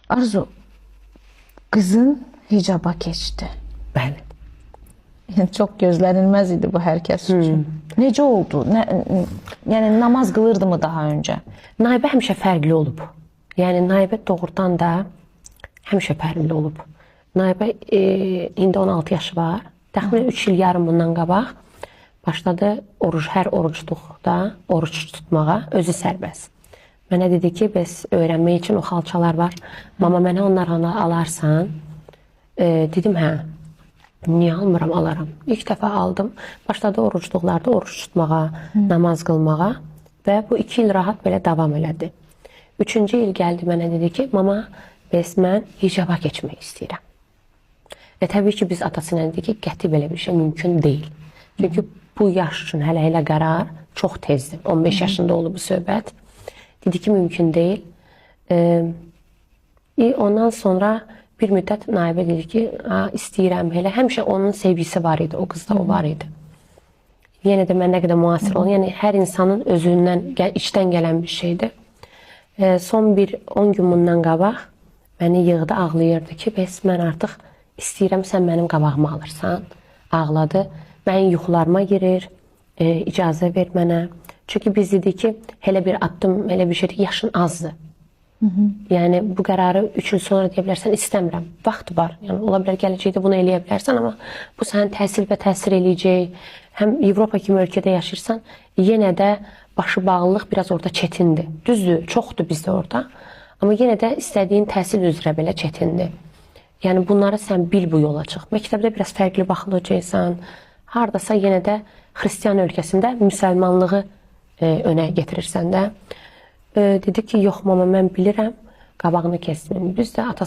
Arzu, kızın hicaba keçdi. Bəli. Yəni çox gözlənilməz idi bu hər kəs üçün. Necə oldu? Yəni namaz qılırdı mı daha öncə? Naibə həmişə fərqli olub. Yəni Naibə doğrudan da həmişə fərqli olub. Naibə indi 16 yaşı var. Təxminən 3 il yarım bundan qabaq başladı hər orucluqda oruç tutmağa, özü sərbəst. Mənə dedi ki, bəs öyrənmək üçün o xalçalar var. Mama, mənə onları alarsan? Dedim, hə. Niyə almıram, alaram. İlk dəfə aldım. Başladı orucluqlarda oruç tutmağa, namaz qılmağa və bu 2 il rahat belə davam elədi. 3-cü il gəldi mənə dedi ki, mama, bəs mən hicaba keçmək istəyirəm. Təbii ki, biz atası ilə dedik ki, qəti belə bir şey mümkün deyil. Çünki bu yaş üçün hələ qərar çox tezdir. 15 yaşında olub bu söhbət. Dedi ki, mümkün deyil. Ondan sonra bir müddət Naibə dedi ki, istəyirəm elə. Həmişə onun sevgisi var idi, o qızda o var idi. Yenə də mən nə qədər müasir olun. Yəni, hər insanın özündən, içdən gələn bir şeydir. Son bir 10 gün bundan qabaq məni yığdı, ağlayırdı ki, bəs mən artıq istəyirəm, sən mənim qabağıma alırsan. Ağladı. Mənim yuxularıma girir, icazə ver mənə. Çünki biz dedik ki, elə bir addım, elə bir şeydir ki, yaşın azdır. Yəni, bu qərarı 3 il sonra deyə bilərsən, istəmirəm. Vaxt var. Yəni, ola bilər, gələcəkdə bunu eləyə bilərsən, amma bu sənin təsir eləyəcək. Həm Avropa kimi ölkədə yaşayırsan, yenə də başı bağlılıq biraz orada çətindir. Düzdür, çoxdur bizdə orada. Amma yenə də istədiyin təhsil üzrə belə çətindir. Yəni, bunları sən bil bu yola çıx. Məktəbdə biraz fərqli baxılacaqsan. Haradasa yenə də xristiyan ölkəsində müsəlmanlığı önə getirirsən də. Dedi ki, yox mama, mən bilirəm, qabağını kəsməyim. Biz də atası